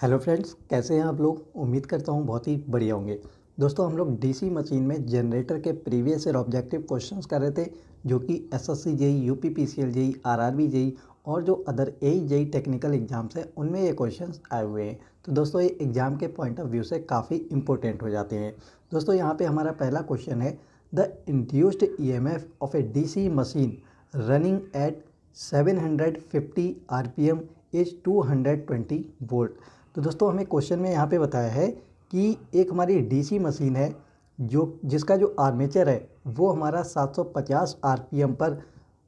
Hello friends, कैसे हैं आप लोग। उम्मीद करता हूँ बहुत ही बढ़िया होंगे। दोस्तों, हम लोग डीसी मशीन में जनरेटर के प्रीवियस ईयर ऑब्जेक्टिव क्वेश्चंस कर रहे थे, जो कि SSC JE, UP PCL JE, RRB JE और जो other AE JE technical exams हैं उनमें ये क्वेश्चंस आए हुए हैं। तो दोस्तों, ये एग्जाम के पॉइंट ऑफ व्यू से काफ़ी इंपॉर्टेंट हो जाते हैं। दोस्तों, यहाँ पे हमारा पहला क्वेश्चन है, the induced EMF of A DC machine running at 750 RPM is 220 volt. तो दोस्तों, हमें क्वेश्चन में यहाँ पे बताया है कि एक हमारी डीसी मशीन है जो जिसका जो आर्मेचर है वो हमारा 750 आरपीएम पर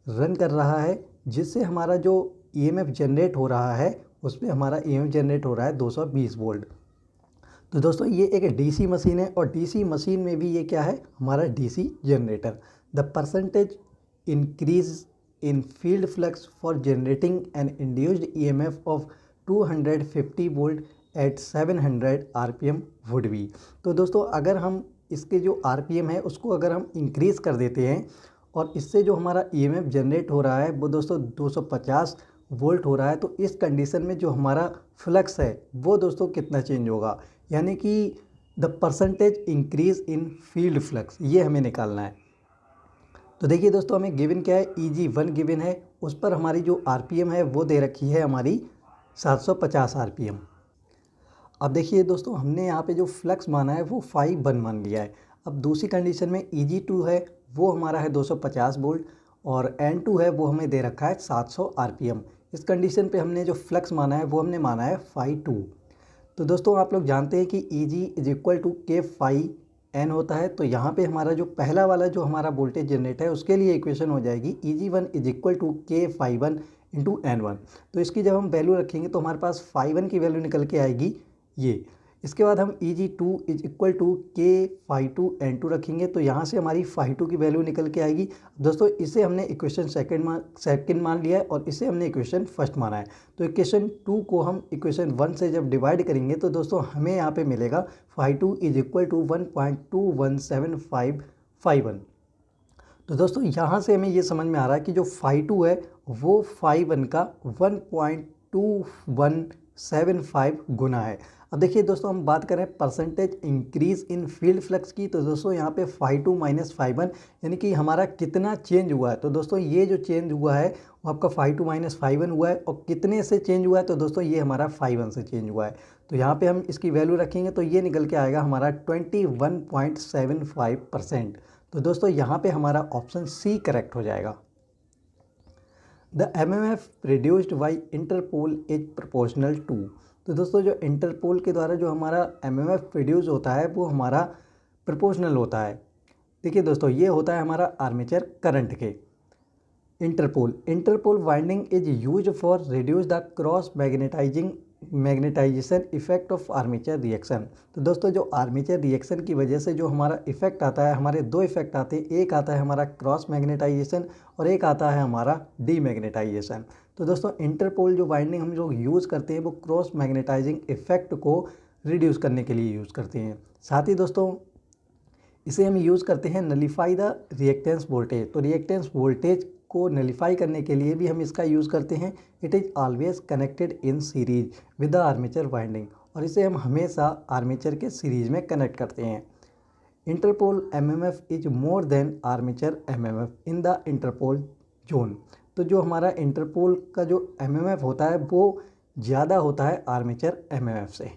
रन कर रहा है, जिससे हमारा जो ईएमएफ जनरेट हो रहा है उसमें हमारा ईएमएफ जनरेट हो रहा है 220 वोल्ट। तो दोस्तों, ये एक डीसी मशीन है और डीसी मशीन में भी ये क्या है, हमारा DC generator. The percentage increase in field flux for generating an induced EMF of 250 volt at 700 RPM would be. तो दोस्तों, अगर हम इसके जो आरपीएम है उसको अगर हम इंक्रीज़ कर देते हैं और इससे जो हमारा ईएमएफ जनरेट हो रहा है वो दोस्तों 250 वोल्ट हो रहा है, तो इस कंडीशन में जो हमारा फ्लक्स है वो दोस्तों कितना चेंज होगा, यानी कि the percentage increase in field flux, ये हमें निकालना है। तो देखिए दोस्तों, हमें गिवन क्या है, EG1 गिवन है, उस पर हमारी जो आरपीएम है वो दे रखी है हमारी 750 आरपीएम। अब देखिए दोस्तों, हमने यहाँ पे जो फ्लक्स माना है वो 5 मान लिया है। अब दूसरी कंडीशन में EG2 है वो हमारा है 250 वोल्ट और N2 है वो हमें दे रखा है 700 आरपीएम। इस कंडीशन पे हमने जो फ्लक्स माना है वो हमने माना है 5 2। तो दोस्तों, आप लोग जानते हैं कि EG is equal to K phi N होता है। तो यहाँ पे हमारा जो पहला वाला जो हमारा वोल्टेज जनरेट है उसके लिए इक्वेशन हो जाएगी EG1 is equal to K phi 1 into N1। तो इसकी जब हम वैल्यू रखेंगे तो हमारे पास फाई 1 की वैल्यू निकल के आएगी ये। इसके बाद हम EG2 is equal to K phi 2 N2 रखेंगे, तो यहाँ से हमारी फाई 2 की वैल्यू निकल के आएगी। दोस्तों, इसे हमने इक्वेशन सेकंड मान लिया है और इसे हमने इक्वेशन फर्स्ट माना है। तो इक्वेशन 2 को हम इक्वेशन 1 से जब डिवाइड करेंगे तो दोस्तों हमें यहाँ पे मिलेगा फाई 2 इज इक्वल टू 1.21751। तो दोस्तों, यहाँ से हमें ये समझ में आ रहा है कि जो फाई 2 है वो फाई 1 का 1.2175 गुना है। अब देखिए दोस्तों, हम बात करें percentage increase in field flux की, तो दोस्तों यहाँ पे फाई 2 माइनस फाई 1 यानी कि हमारा कितना चेंज हुआ है। तो दोस्तों, ये जो चेंज हुआ है वो आपका फाई 2 माइनस फाई 1 हुआ है और कितने से चेंज हुआ है, तो दोस्तों ये हमारा फाई 1 से चेंज हुआ है। तो यहाँ पे हम इसकी वैल्यू रखेंगे तो ये निकल के आएगा हमारा 21.75%। तो दोस्तों, यहाँ पे हमारा ऑप्शन सी करेक्ट हो जाएगा। The MMF produced by interpole is proportional to. तो दोस्तों, जो इंटरपोल के द्वारा जो हमारा MMF प्रोड्यूस होता है वो हमारा प्रोपोर्शनल होता है। देखिए दोस्तों, ये होता है हमारा आर्मेचर करंट के। Interpole winding is use for reduce the cross magnetization effect of armature reaction. तो दोस्तों, जो आर्मेचर रिएक्शन की वजह से जो हमारा इफेक्ट आता है, हमारे दो इफेक्ट आते हैं, एक आता है हमारा क्रॉस मैग्नेटाइजेशन और एक आता है हमारा डीमैग्नेटाइजेशन। तो दोस्तों, इंटरपोल जो वाइंडिंग हम लोग यूज़ करते हैं वो क्रॉस मैग्नेटाइजिंग इफेक्ट को रिड्यूस करने के लिए यूज़ करते हैं। साथ ही दोस्तों, इसे हम यूज़ करते हैं नलीफाई द रिएक्टेंस वोल्टेज। तो रिएक्टेंस वोल्टेज को नलीफाई करने के लिए भी हम इसका यूज़ करते हैं। It is always connected in series with the armature winding, और इसे हम हमेशा आर्मेचर के सीरीज में कनेक्ट करते हैं। Interpole MMF is more than armature MMF in the interpole zone. तो जो हमारा इंटरपोल का जो MMF होता है वो ज़्यादा होता है आर्मेचर MMF से।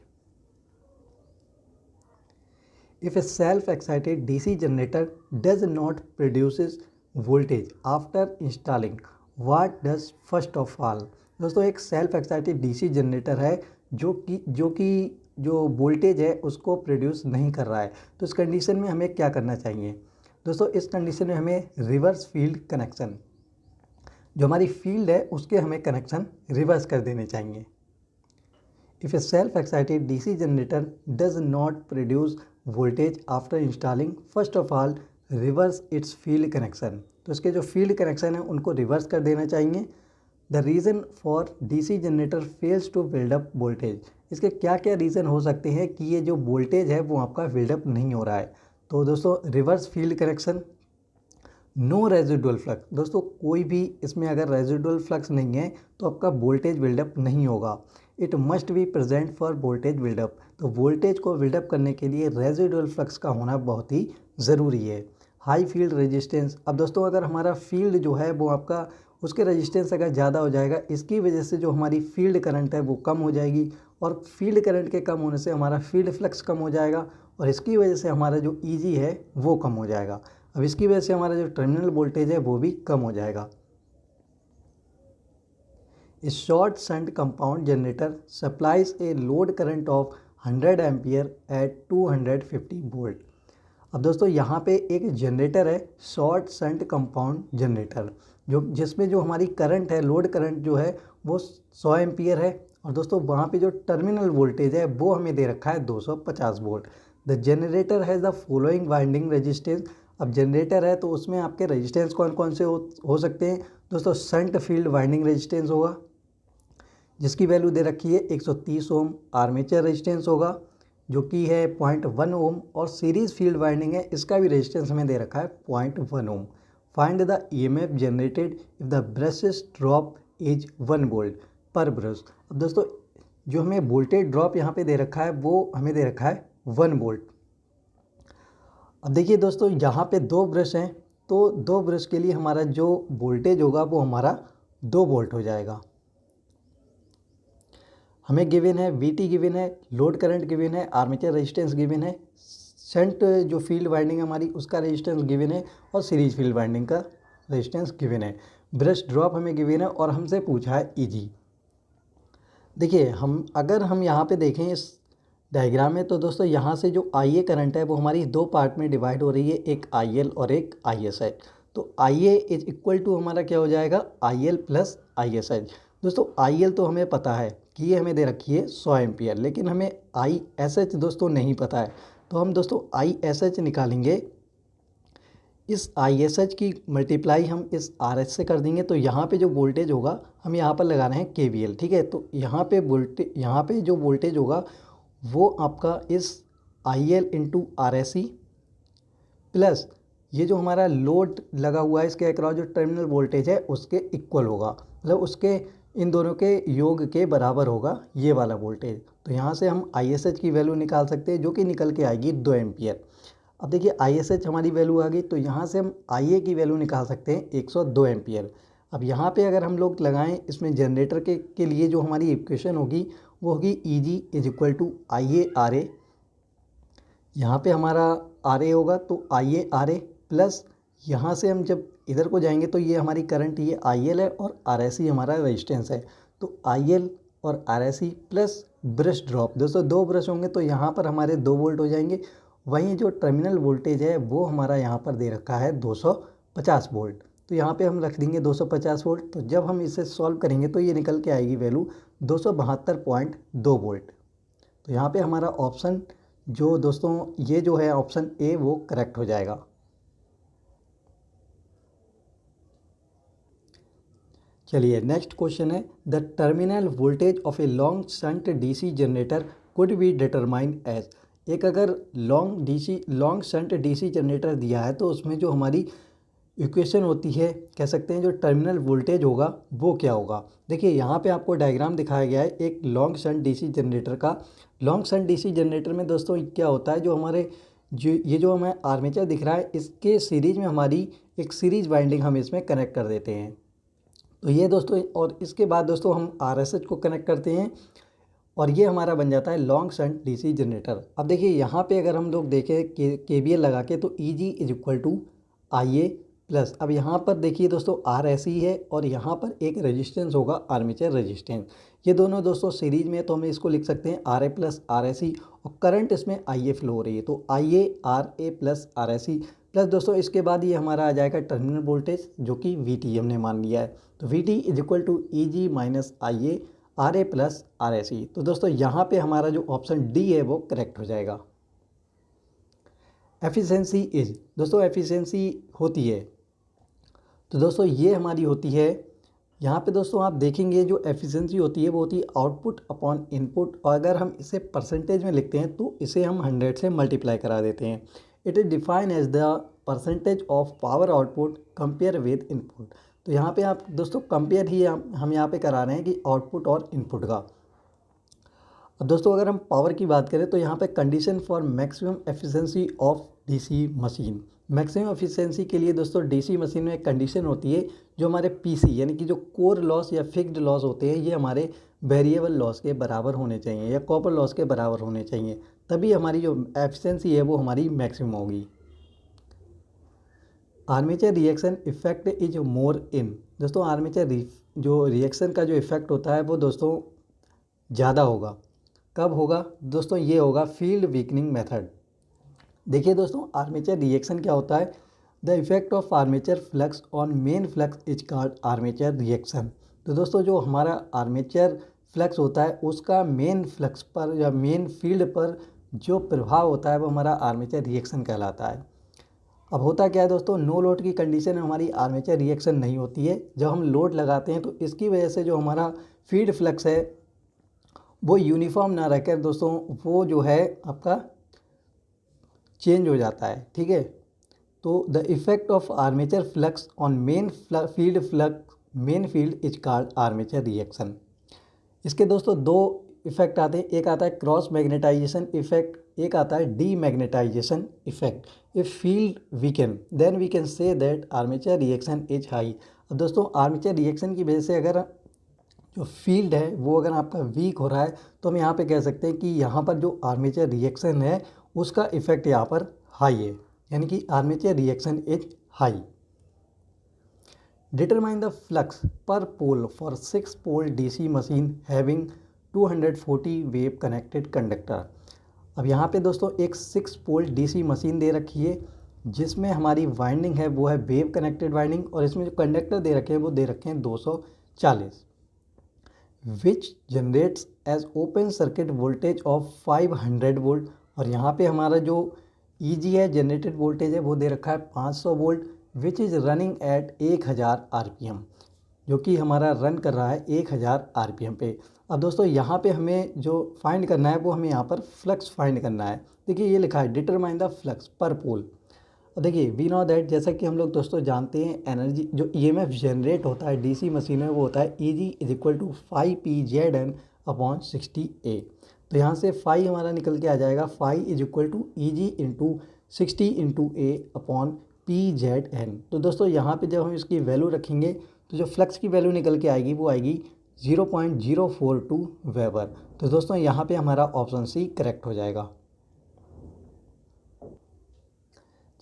If a self-excited DC generator does not produces voltage after installing, what does first of all? दोस्तों, एक सेल्फ एक्साइटेड DC जनरेटर है जो वोल्टेज है उसको प्रोड्यूस नहीं कर रहा है। तो इस कंडीशन में हमें क्या करना चाहिए दोस्तों? इस कंडीशन में हमें रिवर्स फील्ड कनेक्शन, जो हमारी फील्ड है उसके हमें कनेक्शन रिवर्स कर देने चाहिए। If a self-excited DC generator does not produce voltage after installing, first of all reverse its field connection। तो इसके जो फील्ड कनेक्शन है उनको रिवर्स कर देना चाहिए। The reason for DC generator fails to build up voltage. इसके क्या क्या रीज़न हो सकते हैं कि ये जो वोल्टेज है वो आपका बिल्डअप नहीं हो रहा है? तो दोस्तों, reverse field connection, no residual flux. दोस्तों, कोई भी इसमें अगर रेजिडुअल फ्लक्स नहीं है तो आपका वोल्टेज बिल्डअप नहीं होगा। It must be present for voltage build up. तो वोल्टेज को बिल्डअप करने के लिए रेजिडुअल फ्लक्स का होना बहुत ही ज़रूरी है। हाई फील्ड रेजिस्टेंस, अब दोस्तों अगर हमारा फील्ड जो है वो आपका उसके रेजिस्टेंस अगर ज़्यादा हो जाएगा, इसकी वजह से जो हमारी फील्ड करंट है वो कम हो जाएगी, और फील्ड करंट के कम होने से हमारा फील्ड फ्लक्स कम हो जाएगा, और इसकी वजह से हमारा जो ईजी है वो कम हो जाएगा। अब इसकी वजह से हमारा जो टर्मिनल वोल्टेज है वो भी कम हो जाएगा। A short shunt compound generator supplies a load current of 100 ampere at 250 volt. अब दोस्तों यहाँ पे एक जनरेटर है शॉर्ट शंट कंपाउंड जनरेटर, जो जिसमें जो हमारी करंट है, लोड करंट जो है वो 100 एम्पियर है, और दोस्तों वहाँ पे जो टर्मिनल वोल्टेज है वो हमें दे रखा है 250 volt. The generator has the following winding resistance. अब जनरेटर है तो उसमें आपके रेजिस्टेंस कौन कौन से हो सकते हैं दोस्तों। शंट फील्ड वाइंडिंग रेजिस्टेंस होगा जिसकी वैल्यू दे रखी है 130 ओम। आर्मेचर रेजिस्टेंस होगा जो कि है 0.1 ओम, और सीरीज फील्ड वाइंडिंग है, इसका भी रेजिस्टेंस हमें दे रखा है 0.1 ohm. Find the EMF generated if the brushes drop is 1 volt per brush. अब दोस्तों जो हमें वोल्टेज ड्रॉप यहाँ पे दे रखा है वो हमें दे रखा है 1 वोल्ट। अब देखिए दोस्तों यहाँ पे 2 ब्रश हैं, तो 2 ब्रश के लिए हमारा जो वोल्टेज होगा वो हमारा 2 वोल्ट हो जाएगा। हमें गिवन है VT गिवन है, लोड करंट गिवन है, आर्मेचर रेजिस्टेंस गिवन है, शंट जो फील्ड वाइंडिंग हमारी उसका रेजिस्टेंस गिवन है, और सीरीज फील्ड वाइंडिंग का रेजिस्टेंस गिवन है। ब्रश ड्रॉप हमें गिवन है और हमसे पूछा है ईजी। देखिए अगर हम यहाँ पे देखें इस डायग्राम में, तो दोस्तों यहाँ से जो IA करंट है वो हमारी 2 पार्ट में डिवाइड हो रही है, एक IL और एक ISH। तो IA इज इक्वल टू हमारा क्या हो जाएगा, IL प्लस ISH। दोस्तों IL तो हमें पता है कि ये हमें दे रखी है 100 एम्पियर, लेकिन हमें ISH दोस्तों नहीं पता है। तो हम दोस्तों ISH निकालेंगे, इस ISH की मल्टीप्लाई हम इस RH से कर देंगे, तो यहाँ पे जो वोल्टेज होगा हम यहाँ पर लगा रहे हैं KVL, ठीक है। तो यहाँ पे जो वोल्टेज होगा वो आपका इस IL इंटू RSC प्लस ये जो हमारा लोड लगा हुआ है इसके अक्रॉस जो टर्मिनल वोल्टेज है उसके इक्वल होगा, मतलब उसके इन दोनों के योग के बराबर होगा ये वाला वोल्टेज। तो यहाँ से हम ISH की वैल्यू निकाल सकते हैं जो कि निकल के आएगी 2 एम्पियर। अब देखिए ISH हमारी वैल्यू आ गई, तो यहाँ से हम IA की वैल्यू निकाल सकते हैं 102 एम्पियर। अब यहाँ पे अगर हम लोग लगाएं इसमें जनरेटर के लिए जो हमारी इक्वेशन होगी वो होगी EG is equal to IA RA। यहाँ पे हमारा RA होगा तो IA RA प्लस यहाँ से हम जब इधर को जाएंगे तो ये हमारी करंट ये IL है और RSC हमारा रेजिस्टेंस है। तो IL और RSC प्लस ब्रश ड्रॉप, दोस्तों 2 ब्रश होंगे तो यहाँ पर हमारे 2 वोल्ट हो जाएंगे। वहीं जो टर्मिनल वोल्टेज है वो हमारा यहाँ पर दे रखा है 250 वोल्ट, तो यहाँ पे हम रख देंगे 250 वोल्ट। तो जब हम इसे सॉल्व करेंगे तो ये निकल के आएगी वैल्यू 272.2 वोल्ट। तो यहाँ पे हमारा ऑप्शन जो दोस्तों ये जो है ऑप्शन ए वो करेक्ट हो जाएगा। चलिए नेक्स्ट क्वेश्चन है, the terminal voltage of a long shunt DC generator could be determined as. एक अगर लॉन्ग शंट DC जनरेटर दिया है तो उसमें जो हमारी इक्वेशन होती है, कह सकते हैं जो टर्मिनल वोल्टेज होगा वो क्या होगा। देखिए यहाँ पे आपको डायग्राम दिखाया गया है एक लॉन्ग शंट DC जनरेटर का। लॉन्ग शंट DC जनरेटर में दोस्तों क्या होता है, जो हमारे ये जो हमें आर्मेचर दिख रहा है इसके सीरीज में हमारी एक सीरीज वाइंडिंग हम इसमें कनेक्ट कर देते हैं। तो ये दोस्तों, और इसके बाद दोस्तों हम RSH को कनेक्ट करते हैं और ये हमारा बन जाता है लॉन्ग शंट DC जनरेटर। अब देखिए यहाँ पे अगर हम लोग देखें KVL लगा के तो EG is equal to IA plus, अब यहाँ पर देखिए दोस्तों RSC है और यहाँ पर एक रेजिस्टेंस होगा आर्मेचर रेजिस्टेंस। ये दोनों दोस्तों सीरीज में, तो हम इसको लिख सकते हैं RA प्लस RSC, और करंट इसमें IA फ्लो हो रही है तो IA RA plus RSC plus दोस्तों इसके बाद ये हमारा आ जाएगा टर्मिनल वोल्टेज जो कि VT हमने मान लिया है। तो VT is equal to EG minus IA RA plus RSC। तो दोस्तों यहाँ पे हमारा जो ऑप्शन डी है वो करेक्ट हो जाएगा। एफिशिएंसी इज, दोस्तों एफिशिएंसी होती है, तो दोस्तों ये हमारी होती है यहाँ पे दोस्तों आप देखेंगे जो एफिशिएंसी होती है वो होती है आउटपुट अपॉन इनपुट, और अगर हम इसे परसेंटेज में लिखते हैं तो इसे हम 100 से मल्टीप्लाई करा देते हैं। It is defined as the percentage of power output compare with input. तो यहाँ पे आप दोस्तों कंपेयर ही हम यहाँ पे करा रहे हैं कि आउटपुट और इनपुट का। अब दोस्तों अगर हम पावर की बात करें तो यहाँ पे condition for maximum efficiency of DC machine, maximum efficiency के लिए दोस्तों डीसी मशीन में एक कंडीशन होती है जो हमारे पीसी यानी कि जो कोर लॉस या फिक्स्ड लॉस होते हैं ये हमारे वेरिएबल लॉस के बराबर होने चाहिए या कॉपर लॉस के बराबर होने चाहिए, तभी हमारी जो एफिशिएंसी है वो हमारी मैक्सिमम होगी। Armature reaction effect is more in, दोस्तों आर्मेचर जो रिएक्शन का जो इफेक्ट होता है वो दोस्तों ज़्यादा होगा। कब होगा दोस्तों? ये होगा फील्ड वीकनिंग मेथड। देखिए दोस्तों आर्मेचर रिएक्शन क्या होता है, the effect of armature flux on main flux is called armature reaction. तो दोस्तों जो हमारा आर्मेचर फ्लक्स होता है उसका मेन फ्लक्स पर या मेन फील्ड पर जो प्रभाव होता है वो हमारा आर्मेचर रिएक्शन कहलाता है। अब होता क्या है दोस्तों, नो लोड की कंडीशन में हमारी आर्मेचर रिएक्शन नहीं होती है। जब हम लोड लगाते हैं तो इसकी वजह से जो हमारा फील्ड फ्लक्स है वो यूनिफॉर्म ना रहकर दोस्तों वो जो है आपका चेंज हो जाता है, ठीक है। तो the effect of armature flux on main field is called armature reaction. इसके दोस्तों दो इफेक्ट आते हैं, एक आता है क्रॉस मैग्नेटाइजेशन इफेक्ट, एक आता है demagnetization effect. If field weaken then we can say that armature reaction is high. अब दोस्तों आर्मेचर रिएक्शन की वजह से अगर जो फील्ड है वो अगर आपका वीक हो रहा है तो हम यहाँ पे कह सकते हैं कि यहाँ पर जो आर्मेचर रिएक्शन है उसका इफेक्ट यहाँ पर हाई है, यानी कि armature reaction is high. Determine the flux per pole for 6 pole DC machine having 240 wave connected conductor. अब यहाँ पे दोस्तों एक 6 पोल डीसी मशीन दे रखी है जिसमें हमारी वाइंडिंग है वो है वेव कनेक्टेड वाइंडिंग, और इसमें जो कंडक्टर दे रखे हैं वो दे रखे हैं 240, which generates as open circuit voltage of 500 volt. और यहाँ पे हमारा जो ईजी है जनरेटेड वोल्टेज है वो दे रखा है 500 volt, which is running at 1000 RPM, जो कि हमारा रन कर रहा है 1000 आरपीएम पे। अब दोस्तों यहाँ पे हमें जो फाइंड करना है वो हमें यहाँ पर फ्लक्स फाइंड करना है। देखिए ये लिखा है डिटरमाइन द फ्लक्स पर पोल। और देखिए वी नो दैट, जैसा कि हम लोग दोस्तों जानते हैं एनर्जी जो ईएमएफ जनरेट होता है डीसी मशीन में वो होता है EG is equal to 5PZN upon 60A। तो यहाँ से फाई हमारा निकल के आ जाएगा, phi is equal to EG into 60 A upon PZN। तो दोस्तों यहाँ पे जब हम इसकी वैल्यू रखेंगे तो जो फ्लक्स की वैल्यू निकल के आएगी वो आएगी 0.042 वेबर। तो दोस्तों यहाँ पे हमारा ऑप्शन सी करेक्ट हो जाएगा।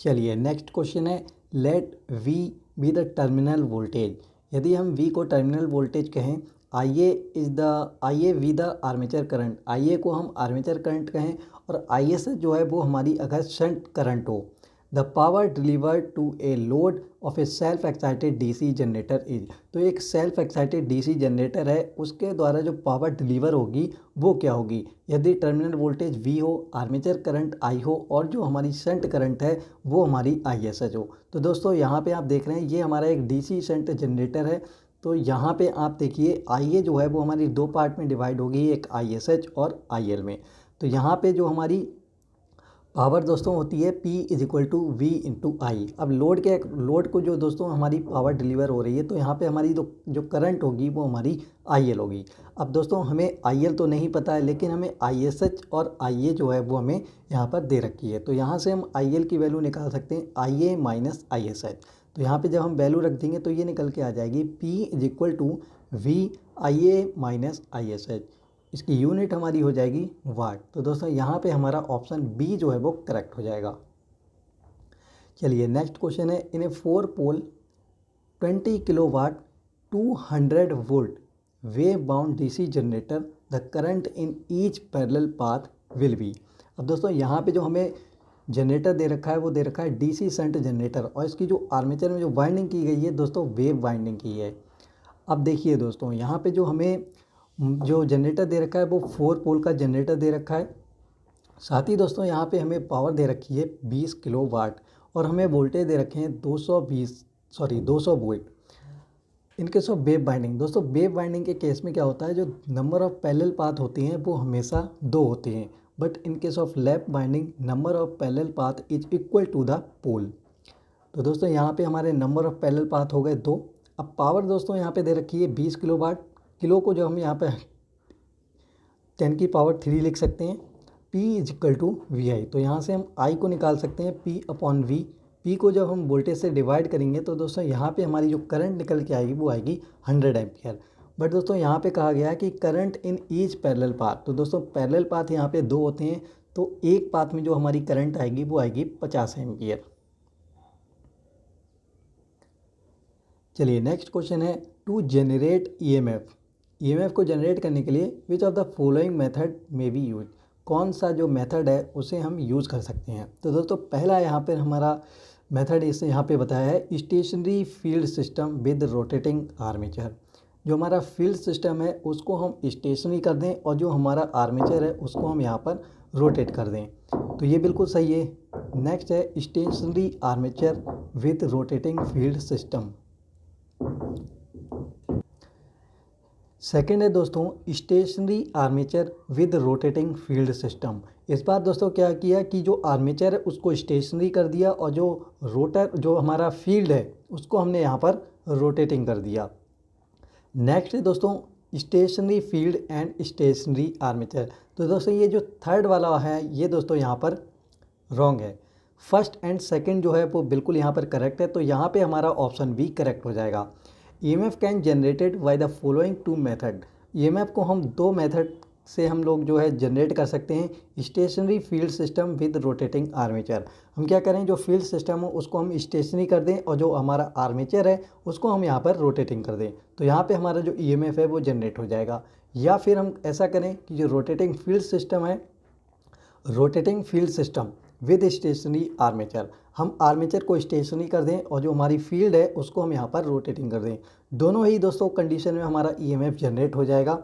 चलिए नेक्स्ट क्वेश्चन है, let V be the terminal voltage. यदि हम वी को टर्मिनल वोल्टेज कहें, I A V the armature current, I A को हम आर्मेचर करंट कहें और आई एस जो है वो हमारी अगर शंट करंट हो, the power delivered to a load of a self excited DC generator is. तो एक सेल्फ एक्साइटेड डीसी जनरेटर है उसके द्वारा जो पावर डिलीवर होगी वो क्या होगी, यदि टर्मिनल वोल्टेज वी हो, आर्मेचर करंट आई हो और जो हमारी शंट करंट है वो हमारी आई एस एच हो। तो दोस्तों यहाँ पे आप देख रहे हैं ये हमारा एक डीसी शंट जनरेटर है। तो यहाँ पे आप देखिए आई ए जो है वो हमारी दो पार्ट में डिवाइड होगी, एक आई एस एच और आई एल में। तो यहाँ पे जो हमारी पावर दोस्तों होती है P is equal to V into I. अब लोड को जो दोस्तों हमारी पावर डिलीवर हो रही है तो यहाँ पे हमारी जो करंट होगी वो हमारी आई एल होगी। अब दोस्तों हमें आई एल तो नहीं पता है लेकिन हमें आई एस एच और आई ए जो है वो हमें यहाँ पर दे रखी है। तो यहाँ से हम आई एल की वैल्यू निकाल सकते हैं आई A minus I S H. तो यहाँ पे जब हम वैल्यू रख देंगे तो ये निकल के आ जाएगी P is equal to V I A minus I S H. इसकी यूनिट हमारी हो जाएगी वाट। तो दोस्तों यहाँ पे हमारा ऑप्शन बी जो है वो करेक्ट हो जाएगा। चलिए नेक्स्ट क्वेश्चन है, इन ए 4 पोल 20 kilowatt 200 volt wave bound DC generator the current in each parallel path will be. अब दोस्तों यहाँ पे जो हमें जनरेटर दे रखा है वो दे रखा है डीसी शंट जनरेटर और इसकी जो आर्मेचर में जो वाइंडिंग की गई है दोस्तों वेव वाइंडिंग की है। अब देखिए दोस्तों यहाँ पे जो हमें जो जनरेटर दे रखा है वो 4 पोल का जनरेटर दे रखा है, साथ ही दोस्तों यहाँ पे हमें पावर दे रखी है 20 किलोवाट और हमें वोल्टेज दे रखे हैं 200 volt. In case of wave binding, दोस्तों वेव बाइंडिंग के केस में क्या होता है जो नंबर ऑफ पैरेलल पाथ होती हैं वो हमेशा 2 होते हैं, but in case of lap winding number of parallel path is equal to the pole. तो दोस्तों यहाँ पे हमारे नंबर ऑफ पैरेलल पाथ हो गए 2। अब पावर दोस्तों यहाँ पे दे रखी है 20 किलोवाट, किलो को जो हम यहाँ पे 10 की पावर 3 लिख सकते हैं। P is equal to V I, तो यहाँ से हम I को निकाल सकते हैं P अपॉन V। P को जब हम वोल्टेज से डिवाइड करेंगे तो दोस्तों यहाँ पे हमारी जो करंट निकल के आएगी वो आएगी 100 एम्पियर। बट दोस्तों यहाँ पे कहा गया है कि current in each parallel path, तो दोस्तों पैरेलल पाथ यहाँ पे 2 होते हैं, तो एक पाथ में जो हमारी करंट आएगी वो आएगी 50 एम्पियर। चलिए नेक्स्ट क्वेश्चन है, टू जनरेट ईएमएफ को जनरेट करने के लिए which of the following method में बी यूज, कौन सा जो मेथड है उसे हम यूज़ कर सकते हैं। तो दोस्तों पहला यहाँ पर हमारा मेथड इसे यहाँ पे बताया है stationary field system with rotating armature. जो हमारा फील्ड सिस्टम है उसको हम स्टेशनरी कर दें और जो हमारा आर्मेचर है उसको हम यहाँ पर रोटेट कर दें, तो ये बिल्कुल सही है। नेक्स्ट है stationary armature with rotating field system. Second है दोस्तों stationary armature with rotating field system. इस बार दोस्तों क्या किया कि जो आर्मेचर है उसको स्टेशनरी कर दिया और जो रोटर जो हमारा फील्ड है उसको हमने यहाँ पर रोटेटिंग कर दिया। नेक्स्ट है दोस्तों stationary field and stationary armature. तो दोस्तों ये जो थर्ड वाला है ये दोस्तों यहाँ पर रॉन्ग है। फर्स्ट एंड सेकंड जो है वो बिल्कुल यहाँ पर करेक्ट है, तो यहाँ पे हमारा ऑप्शन बी करेक्ट हो जाएगा। EMF can generated by the following 2 method. EMF को हम 2 मेथड से हम लोग जो है जनरेट कर सकते हैं। Stationary field system with rotating armature, हम क्या करें जो फील्ड सिस्टम हो उसको हम स्टेशनरी कर दें और जो हमारा आर्मेचर है उसको हम यहाँ पर रोटेटिंग कर दें, तो यहाँ पे हमारा जो ईएमएफ है वो जनरेट हो जाएगा। या फिर हम ऐसा करें कि जो रोटेटिंग फील्ड सिस्टम है, rotating field system with stationary armature, हम आर्मेचर को स्टेशनरी कर दें और जो हमारी फील्ड है उसको हम यहाँ पर रोटेटिंग कर दें। दोनों ही दोस्तों कंडीशन में हमारा ईएमएफ जनरेट हो जाएगा।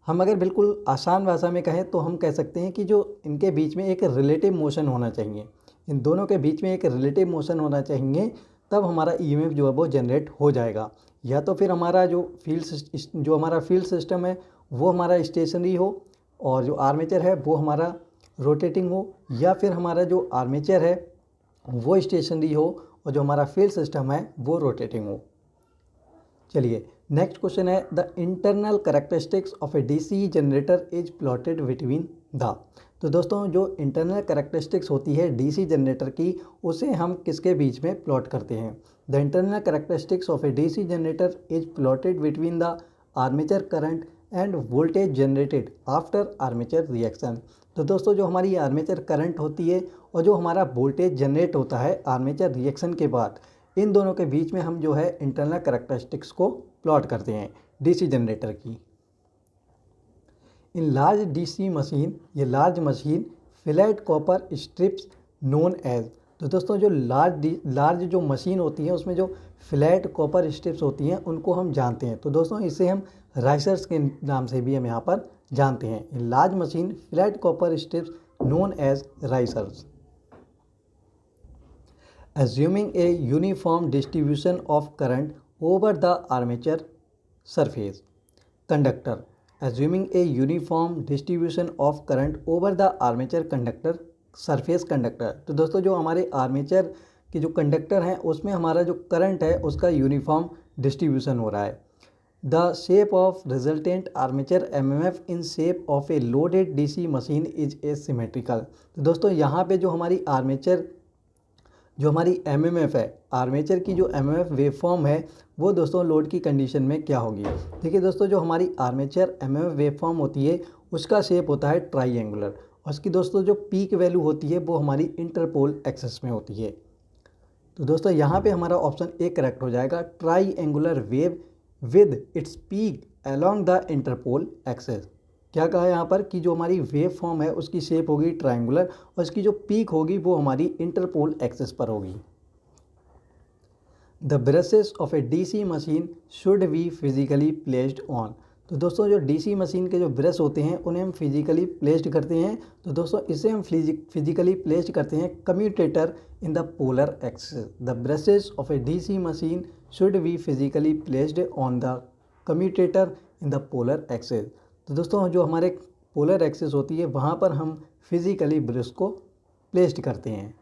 हम अगर बिल्कुल आसान भाषा में कहें तो हम कह सकते हैं कि जो इनके बीच में एक रिलेटिव मोशन होना चाहिए, इन दोनों के बीच में एक रिलेटिव मोशन होना चाहिए, तब हमारा ईएमएफ जो है वो जनरेट हो जाएगा। या तो फिर हमारा जो हमारा फील्ड सिस्टम है वो हमारा स्टेशनरी हो और जो आर्मेचर है वो हमारा रोटेटिंग हो, या फिर हमारा जो आर्मेचर है वो स्टेशनरी हो और जो हमारा फील्ड सिस्टम है वो रोटेटिंग हो। चलिए नेक्स्ट क्वेश्चन है, the internal characteristics of A DC generator is plotted between the. तो दोस्तों जो इंटरनल कैरेक्टरिस्टिक्स होती है डीसी जनरेटर की उसे हम किसके बीच में प्लॉट करते हैं। The internal characteristics of A DC generator is plotted between the armature current end voltage generated after armature reaction. तो दोस्तों जो हमारी आर्मेचर करंट होती है और जो हमारा वोल्टेज जनरेट होता है आर्मेचर रिएक्शन के बाद, इन दोनों के बीच में हम जो है इंटरनल कैरेक्टरिस्टिक्स को प्लॉट करते हैं डीसी जनरेटर की। इन लार्ज डीसी मशीन, ये large machine flat copper strips known as. तो दोस्तों जो लार्ज जो मशीन होती है उसमें जो फ्लैट कॉपर स्ट्रिप्स होती हैं उनको हम जानते हैं, तो दोस्तों इसे हम राइसर्स के नाम से भी हम यहाँ पर जानते हैं। In large machine flat copper strips known as risers. Assuming a uniform distribution of current over the armature surface conductor, assuming a uniform distribution of current over the armature conductor surface conductor। तो दोस्तों जो हमारे armature के जो conductor हैं उसमें हमारा जो करंट है उसका यूनिफॉर्म डिस्ट्रीब्यूशन हो रहा है। The shape of resultant armature MMF in shape of A loaded DC machine is a symmetrical. तो दोस्तों यहाँ पे जो हमारी आर्मेचर जो हमारी एमएमएफ है, आर्मेचर की जो एमएमएफ वेवफॉर्म है वो दोस्तों लोड की कंडीशन में क्या होगी। देखिए दोस्तों जो हमारी आर्मेचर एमएमएफ वेवफॉर्म होती है उसका शेप होता है ट्राइएंगुलर और उसकी दोस्तों जो पीक वैल्यू होती है वो हमारी इंटरपोल एक्सिस में होती है। तो दोस्तों यहाँ पे हमारा ऑप्शन ए करेक्ट हो जाएगा, triangular wave with its peak along the Interpol axis. क्या कहा है यहाँ पर कि जो हमारी वेव फॉर्म है उसकी शेप होगी ट्रायंगुलर और इसकी जो पीक होगी वो हमारी इंटरपोल एक्सिस पर होगी। The brushes of A DC machine should be physically placed on. तो दोस्तों जो डीसी मशीन के जो ब्रश होते हैं उन्हें हम फिजिकली प्लेस्ड करते हैं, तो दोस्तों इसे हम फिजिकली प्लेस्ड करते हैं commutator in the polar axis. The brushes of A DC machine should be physically placed on the commutator in the polar axis. तो दोस्तों जो हमारे पोलर एक्सिस होती है वहाँ पर हम फिजिकली ब्रश को प्लेस्ड करते हैं।